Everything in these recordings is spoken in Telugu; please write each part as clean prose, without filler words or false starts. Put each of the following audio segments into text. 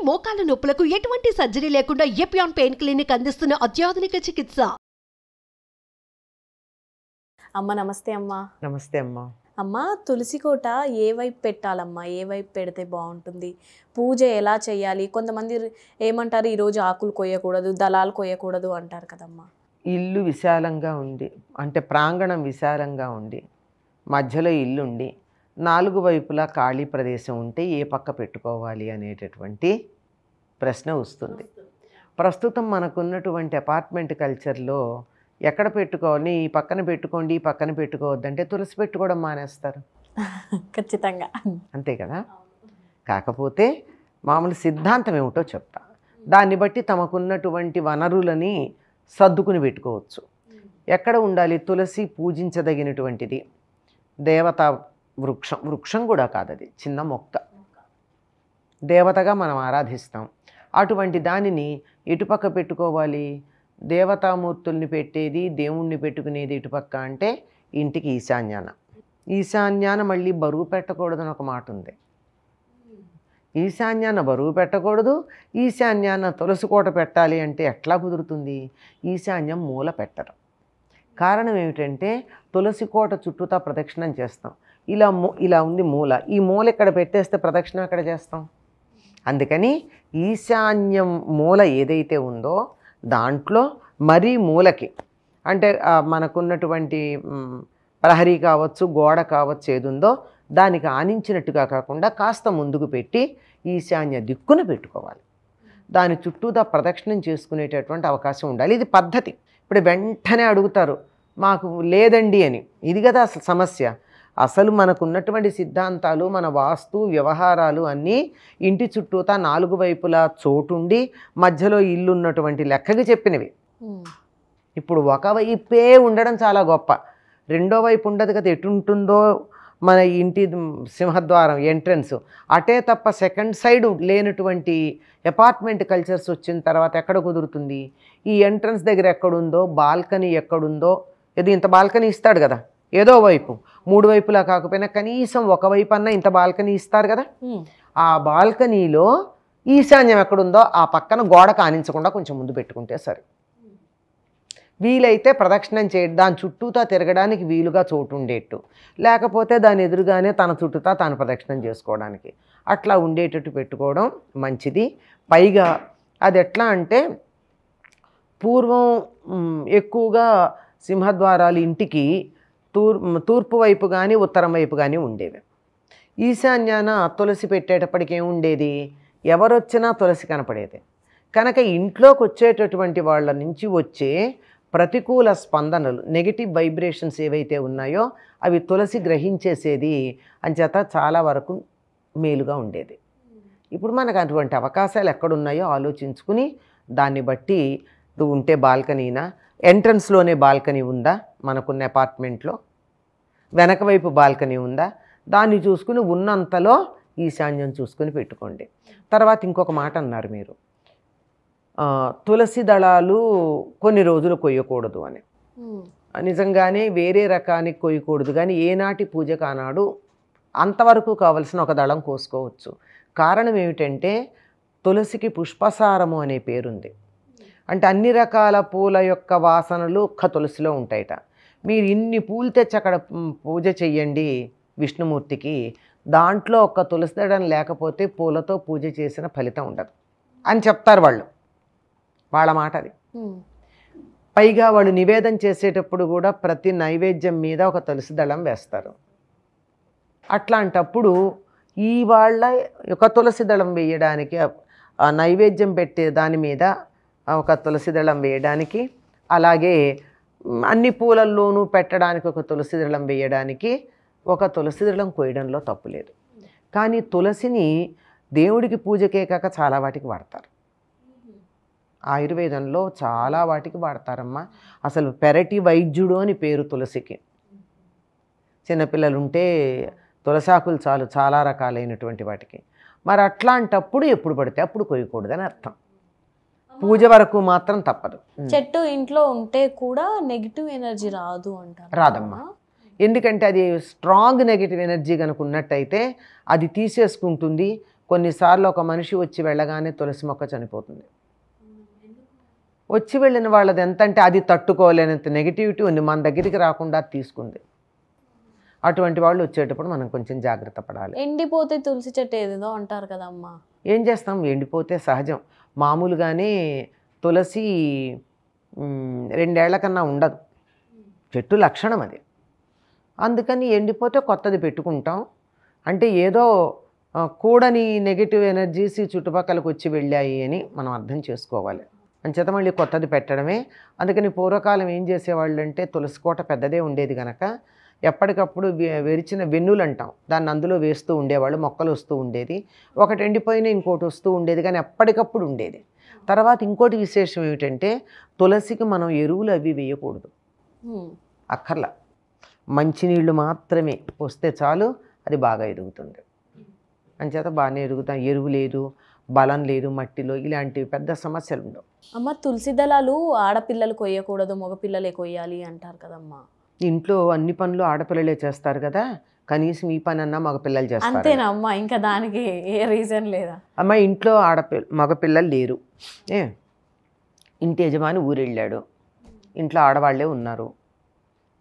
మోకాల నొప్పులకు ఎటువంటి సర్జరీ లేకుండా ఎపియాన్ పెయిన్ క్లినిక్ అందిస్తున్న అత్యాధునిక చికిత్స. అమ్మ నమస్తే అమ్మ. నమస్తే అమ్మ. అమ్మ తులసి కోట ఏ వైపు పెట్టాలమ్మా? ఏ వైపు పెడితే బాగుంటుంది? పూజ ఎలా చేయాలి? కొంతమంది ఏమంటారు, ఈరోజు ఆకులు కొయ్యకూడదు, దళాలు కొయ్యకూడదు అంటారు కదమ్మా. ఇల్లు విశాలంగా ఉండి, అంటే ప్రాంగణం విశాలంగా ఉండి, మధ్యలో ఇల్లు ఉండి, నాలుగు వైపులా ఖాళీ ప్రదేశం ఉంటే ఏ పక్క పెట్టుకోవాలి అనేటటువంటి ప్రశ్న వస్తుంది. ప్రస్తుతం మనకున్నటువంటి అపార్ట్మెంట్ కల్చర్లో ఎక్కడ పెట్టుకోవాలి, ఈ పక్కన పెట్టుకోండి, ఈ పక్కన పెట్టుకోవద్దంటే తులసి పెట్టుకోవడం మానేస్తారు. ఖచ్చితంగా అంతే కదా. కాకపోతే మామూలు సిద్ధాంతం ఏమిటో చెప్తా. దాన్ని బట్టి తమకున్నటువంటి వనరులని సర్దుకుని పెట్టుకోవచ్చు. ఎక్కడ ఉండాలి? తులసి పూజించదగినటువంటిది, దేవతా వృక్షం కూడా కాదు, అది చిన్న మొక్క, దేవతగా మనం ఆరాధిస్తాం. అటువంటి దానిని ఎటుపక్క పెట్టుకోవాలి? దేవతామూర్తుల్ని పెట్టేది, దేవుణ్ణి పెట్టుకునేది ఇటుపక్క అంటే ఇంటికి ఈశాన్యాన. ఈశాన్యాన మళ్ళీ బరువు పెట్టకూడదని ఒక మాట ఉంది. ఈశాన్యాన బరువు పెట్టకూడదు, ఈశాన్యాన తులసి కోట పెట్టాలి అంటే ఎట్లా కుదురుతుంది? ఈశాన్యం మూల పెట్టరు. కారణం ఏమిటంటే తులసి కోట చుట్టూతా ప్రదక్షిణం చేస్తాం. ఇలా ఉంది మూల, ఈ మూల ఇక్కడ పెట్టేస్తే ప్రదక్షిణం ఎక్కడ చేస్తాం? అందుకని ఈశాన్యం మూల ఏదైతే ఉందో దాంట్లో మరీ మూలకి, అంటే మనకున్నటువంటి ప్రహరీ కావచ్చు, గోడ కావచ్చు, ఏది ఉందో దానికి ఆనించినట్టుగా కాకుండా కాస్త ముందుకు పెట్టి ఈశాన్య దిక్కున పెట్టుకోవాలి. దాని చుట్టూదా ప్రదక్షిణం చేసుకునేటటువంటి అవకాశం ఉండాలి. ఇది పద్ధతి. ఇప్పుడు వెంటనే అడుగుతారు మాకు లేదండి అని. ఇది కదా అసలు సమస్య. అసలు మనకున్నటువంటి సిద్ధాంతాలు, మన వాస్తు వ్యవహారాలు అన్నీ ఇంటి చుట్టూతా నాలుగు వైపులా చోటుండి మధ్యలో ఇల్లు ఉన్నటువంటి లెక్కకి చెప్పినవి. ఇప్పుడు ఒకవైపే ఉండడం చాలా గొప్ప, రెండో వైపు ఉండదు కదా. ఎటుంటుందో మన ఇంటి సింహద్వారం ఎంట్రన్స్ అటే తప్ప సెకండ్ సైడ్ లేనటువంటి అపార్ట్మెంట్ కల్చర్స్ వచ్చిన తర్వాత ఎక్కడ కుదురుతుంది? ఈ ఎంట్రన్స్ దగ్గర ఎక్కడుందో, బాల్కనీ ఎక్కడుందో, ఇది ఇంత బాల్కనీ ఇస్తాడు కదా, ఏదో వైపు, మూడు వైపులా కాకపోయినా కనీసం ఒకవైపు అన్నా ఇంత బాల్కనీ ఇస్తారు కదా. ఆ బాల్కనీలో ఈశాన్యం ఎక్కడుందో ఆ పక్కన గోడ కానించకుండా కొంచెం ముందు పెట్టుకుంటే సరే. వీలైతే ప్రదక్షిణం దాని చుట్టూతా తిరగడానికి వీలుగా చోటు ఉండేట్టు, లేకపోతే దాని ఎదురుగానే తన చుట్టూతా తాను ప్రదక్షిణం చేసుకోవడానికి అట్లా ఉండేటట్టు పెట్టుకోవడం మంచిది. పైగా అది ఎట్లా అంటే పూర్వం ఎక్కువగా సింహద్వారాలు ఇంటికి తూర్పు వైపు కానీ ఉత్తరం వైపు కానీ ఉండేవి. ఈశాన్యాన తులసి పెట్టేటప్పటికి ఏముండేది? ఎవరొచ్చినా తులసి కనపడేది. కనుక ఇంట్లోకి వచ్చేటటువంటి వాళ్ళ నుంచి వచ్చే ప్రతికూల స్పందనలు, నెగిటివ్ వైబ్రేషన్స్ ఏవైతే ఉన్నాయో అవి తులసి గ్రహించేసేది. అంచేత చాలా వరకు మేలుగా ఉండేది. ఇప్పుడు మనకు అటువంటి అవకాశాలు ఎక్కడున్నాయో ఆలోచించుకుని దాన్ని బట్టి ఉంటే బాల్కనీనా, ఎంట్రన్స్లోనే బాల్కనీ ఉందా, మనకున్న అపార్ట్మెంట్లో వెనక వైపు బాల్కనీ ఉందా, దాన్ని చూసుకుని ఉన్నంతలో ఈశాన్యం చూసుకుని పెట్టుకోండి. తర్వాత ఇంకొక మాట అన్నారు మీరు, తులసి దళాలు కొన్ని రోజులు కొయ్యకూడదు అని. నిజంగానే వేరే రకానికి కొయ్యకూడదు, కానీ ఏనాటి పూజ కానాడు అంతవరకు కావలసిన ఒక దళం కోసుకోవచ్చు. కారణం ఏమిటంటే తులసికి పుష్పసారము అనే పేరుంది. అంటే అన్ని రకాల పూల యొక్క వాసనలు ఒక్క తులసిలో ఉంటాయట. మీరు ఇన్ని పూలు తెచ్చి అక్కడ పూజ చెయ్యండి విష్ణుమూర్తికి, దాంట్లో ఒక్క తులసి దళం లేకపోతే పూలతో పూజ చేసిన ఫలితం ఉండదు అని చెప్తారు వాళ్ళు, వాళ్ళ మాట అది. పైగా వాళ్ళు నివేదన చేసేటప్పుడు కూడా ప్రతి నైవేద్యం మీద ఒక తులసి దళం వేస్తారు. అట్లాంటప్పుడు ఈ వాళ్ళ ఒక తులసి దళం వేయడానికి, ఆ నైవేద్యం పెట్టే దాని మీద ఒక తులసి దళం వేయడానికి, అలాగే అన్ని పూలల్లోనూ పెట్టడానికి ఒక తులసి దళం వేయడానికి, ఒక తులసి దళం కోయడంలో తప్పు లేదు. కానీ తులసిని దేవుడికి పూజకే కాక చాలా వాటికి వాడతారు. ఆయుర్వేదంలో చాలా వాటికి వాడతారమ్మా. అసలు పెరటి వైద్యుడు అని పేరు తులసికి. చిన్నపిల్లలు ఉంటే తులసాకులు చాలు చాలా రకాలైనటువంటి వాటికి. మరి అట్లాంటప్పుడు ఎప్పుడు పడితే అప్పుడు కొయ్యకూడదని అర్థం. పూజ వరకు మాత్రం తప్పదు. చెట్టు ఇంట్లో ఉంటే కూడా నెగిటివ్ ఎనర్జీ రాదు అంటారు. రాదమ్మా. ఎందుకంటే అది స్ట్రాంగ్ నెగిటివ్ ఎనర్జీ కనుక ఉన్నట్టయితే అది తీసేసుకుంటుంది. కొన్నిసార్లు ఒక మనిషి వచ్చి వెళ్ళగానే తులసి మొక్క చనిపోతుంది. వచ్చి వెళ్ళిన వాళ్ళది ఎంత అంటే అది తట్టుకోలేనంత నెగిటివిటీ ఉంది, మన దగ్గరికి రాకుండా తీసుకుంది. అటువంటి వాళ్ళు వచ్చేటప్పుడు మనం కొంచెం జాగ్రత్త పడాలి. ఎండిపోతే తులసి చెట్టు ఏదేదో అంటారు కదమ్మా, ఏం చేస్తాం, ఎండిపోతే సహజం. మామూలుగానే తులసి 2 ఏళ్ల కన్నా ఉండదు, చెట్టు లక్షణం అది. అందుకని ఎండిపోతే కొత్తది పెట్టుకుంటాం. అంటే ఏదో కూడని నెగిటివ్ ఎనర్జీస్ చుట్టుపక్కలకు వచ్చి వెళ్ళాయి అని మనం అర్థం చేసుకోవాలి. అంచేత మళ్ళీ కొత్తది పెట్టడమే. అందుకని పూర్వకాలం ఏం చేసేవాళ్ళు అంటే తులసి కోట పెద్దదే ఉండేది కనుక ఎప్పటికప్పుడు విరిచిన వెన్నులు అంటాం దాన్ని అందులో వేస్తూ ఉండేవాళ్ళు, మొక్కలు వస్తూ ఉండేది. ఒకటి ఎండిపోయినా ఇంకోటి వస్తూ ఉండేది, కానీ ఎప్పటికప్పుడు ఉండేది. తర్వాత ఇంకోటి విశేషం ఏమిటంటే తులసికి మనం ఎరువులు అవి వేయకూడదు, అక్కర్లా. మంచినీళ్ళు మాత్రమే పోస్తే చాలు, అది బాగా ఎదుగుతుంది. అంచేత బాగానే ఎదుగుతాం. ఎరువు లేదు, బలం లేదు మట్టిలో, ఇలాంటివి పెద్ద సమస్యలు ఉండవు. అమ్మ తులసి దళాలు ఆడపిల్లలు కొయ్యకూడదు, మగపిల్లలే కొయ్యాలి అంటారు కదమ్మా. ఇంట్లో అన్ని పనులు ఆడపిల్లలే చేస్తారు కదా, కనీసం ఈ పని అన్నా మగపిల్లలు చేస్తారు. అంతేనా అమ్మా, ఇంకా దానికి ఏ రీజన్ లేదా? అమ్మ ఇంట్లో మగపిల్లలు లేరు, ఇంటి యజమాని ఊరెళ్ళాడు, ఇంట్లో ఆడవాళ్లే ఉన్నారు.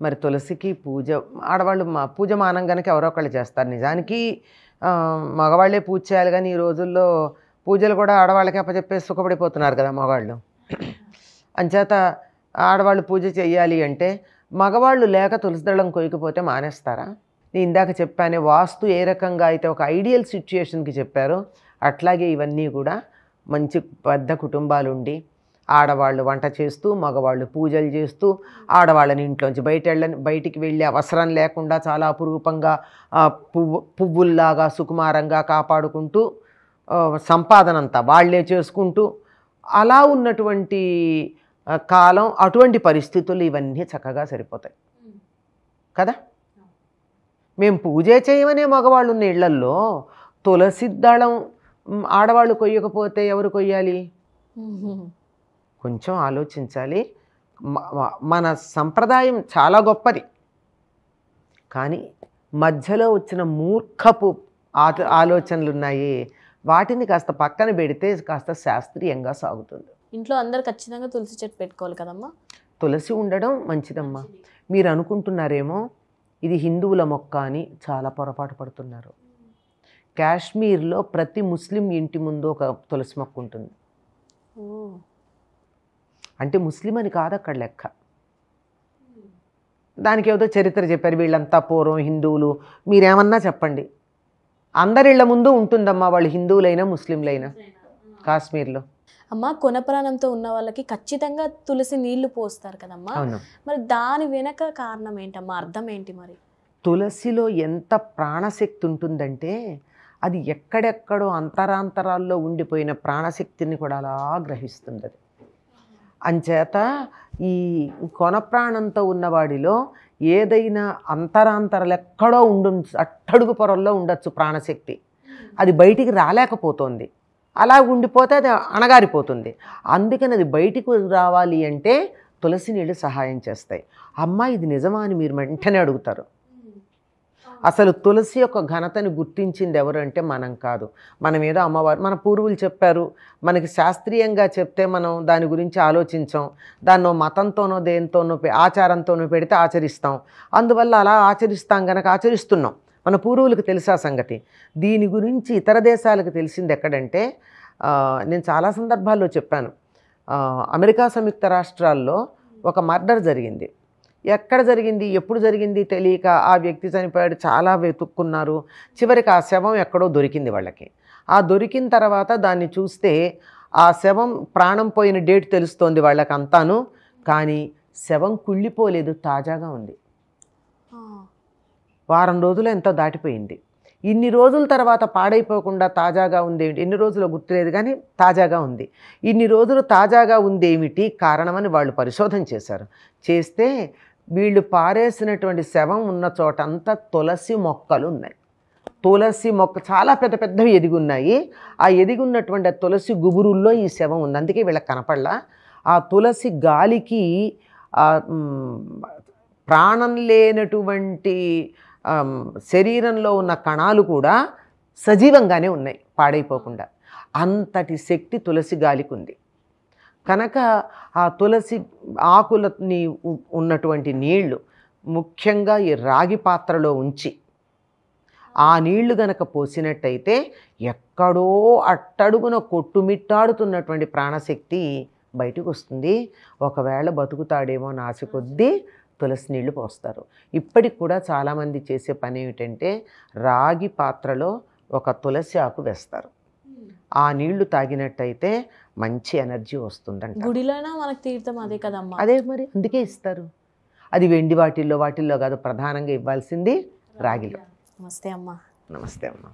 మరి తులసికి పూజ ఆడవాళ్ళు పూజ మానం కనుక ఎవరో ఒకళ్ళు చేస్తారు. నిజానికి మగవాళ్ళే పూజ చేయాలి, కానీ ఈ రోజుల్లో పూజలు కూడా ఆడవాళ్ళకి అప్పచెప్పేసి సుఖపడిపోతున్నారు కదా మగవాళ్ళు. అంచేత ఆడవాళ్ళు పూజ చెయ్యాలి అంటే మగవాళ్ళు లేక తులసిదళం కొయ్యకపోతే మానేస్తారా? నేను ఇందాక చెప్పానే వాస్తు ఏ రకంగా అయితే ఒక ఐడియల్ సిచ్యుయేషన్కి చెప్పారో అట్లాగే ఇవన్నీ కూడా మంచి పెద్ద కుటుంబాలుండి ఆడవాళ్ళు వంట చేస్తూ మగవాళ్ళు పూజలు చేస్తూ ఆడవాళ్ళని ఇంట్లోంచి బయటికి వెళ్ళే అవసరం లేకుండా చాలా అపురూపంగా పువ్వుల్లాగా సుకుమారంగా కాపాడుకుంటూ సంపాదన అంతా వాళ్ళే చేసుకుంటూ అలా ఉన్నటువంటి కాలం, అటువంటి పరిస్థితులు ఇవన్నీ చక్కగా సరిపోతాయి కదా. మేము పూజ చేయమనే మగవాళ్ళు ఉన్న ఇళ్లల్లో తులసి దళం ఆడవాళ్ళు కొయ్యకపోతే ఎవరు కొయ్యాలి? కొంచెం ఆలోచించాలి. మన సంప్రదాయం చాలా గొప్పది, కానీ మధ్యలో వచ్చిన మూర్ఖపు ఆలోచనలు ఉన్నాయి, వాటిని కాస్త పక్కన పెడితే కాస్త శాస్త్రీయంగా సాగుతుంది. ఇంట్లో అందరు ఖచ్చితంగా తులసి చెట్టు పెట్టుకోవాలి కదమ్మా. తులసి ఉండడం మంచిదమ్మా. మీరు అనుకుంటున్నారేమో ఇది హిందువుల మొక్క అని, చాలా పొరపాటు పడుతున్నారు. కాశ్మీర్లో ప్రతి ముస్లిం ఇంటి ముందు ఒక తులసి మొక్క ఉంటుంది. అంటే ముస్లిం అని కాదు అక్కడ లెక్క. దానికి ఏదో చరిత్ర చెప్పారు, వీళ్ళంతా పూర్వం హిందువులు. మీరేమన్నా చెప్పండి, అందరిళ్ళ ముందు ఉంటుందమ్మా, వాళ్ళు హిందువులైనా ముస్లింలైనా కాశ్మీర్లో. అమ్మ కొన ప్రాణంతో ఉన్న వాళ్ళకి ఖచ్చితంగా తులసి నీళ్లు పోస్తారు కదమ్మా, మరి దాని వెనక కారణం ఏంటమ్మా, అర్థం ఏంటి? మరి తులసిలో ఎంత ప్రాణశక్తి ఉంటుందంటే అది ఎక్కడెక్కడో అంతరాంతరాల్లో ఉండిపోయిన ప్రాణశక్తిని కూడా అలా గ్రహిస్తుంది అది. అంచేత ఈ కొన ప్రాణంతో ఉన్నవాడిలో ఏదైనా అంతరాంతరాలు ఎక్కడో అట్టడుగు పొరల్లో ఉండొచ్చు ప్రాణశక్తి, అది బయటికి రాలేకపోతుంది. అలా ఉండిపోతే అది అణగారిపోతుంది. అందుకని అది బయటికి రావాలి అంటే తులసి నీళ్ళు సహాయం చేస్తాయి. అమ్మ ఇది నిజమా అని మీరు వెంటనే అడుగుతారు. అసలు తులసి యొక్క ఘనతని గుర్తించింది ఎవరు అంటే మనం కాదు, మనం ఏదో అమ్మవారు, మన పూర్వులు చెప్పారు, మనకి శాస్త్రీయంగా చెప్తే మనం దాని గురించి ఆలోచించాం, దాన్నో మతంతోనో దేనితోనో ఆచారంతోనో పెడితే ఆచరిస్తాం. అందువల్ల అలా ఆచరిస్తాం కనుక ఆచరిస్తున్నాం. మన పూర్వులకు తెలుసా సంగతి. దీని గురించి ఇతర దేశాలకు తెలిసింది ఎక్కడంటే, నేను చాలా సందర్భాల్లో చెప్పాను, అమెరికా సంయుక్త రాష్ట్రాల్లో ఒక మర్డర్ జరిగింది. ఎక్కడ జరిగింది, ఎప్పుడు జరిగింది తెలియక ఆ వ్యక్తి చనిపోయాడు, చాలా వెతుక్కున్నారు. చివరికి ఆ శవం ఎక్కడో దొరికింది వాళ్ళకి. ఆ దొరికిన తర్వాత దాన్ని చూస్తే ఆ శవం ప్రాణం పోయిన డేట్ తెలుస్తోంది వాళ్ళకి అంతాను, కానీ శవం కుళ్ళిపోలేదు, తాజాగా ఉంది. వారం రోజులు ఎంతో దాటిపోయింది. ఇన్ని రోజుల తర్వాత పాడైపోకుండా తాజాగా ఉందేమిటి, ఎన్ని రోజులు గుర్తులేదు కానీ తాజాగా ఉంది. ఇన్ని రోజులు తాజాగా ఉందేమిటి కారణమని వాళ్ళు పరిశోధన చేశారు. చేస్తే వీళ్ళు పారేసినటువంటి శవం ఉన్న చోట అంతా తులసి మొక్కలు ఉన్నాయి. తులసి మొక్క చాలా పెద్ద పెద్దవి ఎదిగి ఉన్నాయి. ఆ ఎదిగి ఉన్నటువంటి తులసి గుబురుల్లో ఈ శవం ఉంది. అందుకే వీళ్ళకి కనపడలా. ఆ తులసి గాలికి ప్రాణం లేనటువంటి శరీరంలో ఉన్న కణాలు కూడా సజీవంగానే ఉన్నాయి. పాడైపోకుండా. అంతటి శక్తి తులసి గాలికి ఉంది కనుక ఆ తులసి ఆకులని ఉన్నటువంటి నీళ్లు ముఖ్యంగా ఈ రాగి పాత్రలో ఉంచి ఆ నీళ్లు గనక పోసినట్టయితే ఎక్కడో అట్టడుగున కొట్టుమిట్టాడుతున్నటువంటి ప్రాణశక్తి బయటకు వస్తుంది. ఒకవేళ బతుకుతాడేమో అని ఆశ కొద్దీ తులసి నీళ్లు పోస్తారు. ఇప్పటికి కూడా చాలామంది చేసే పని ఏమిటంటే రాగి పాత్రలో ఒక తులసి ఆకు వేస్తారు. ఆ నీళ్లు తాగినట్టయితే మంచి ఎనర్జీ వస్తుందంట. గుడిలోనా మనకు తీర్థం అదే కదమ్మా. అదే మరి అందుకే ఇస్తారు. అది వెండి వాటిల్లో కాదు, ప్రధానంగా ఇవ్వాల్సింది రాగిలో. నమస్తే అమ్మా. నమస్తే అమ్మా.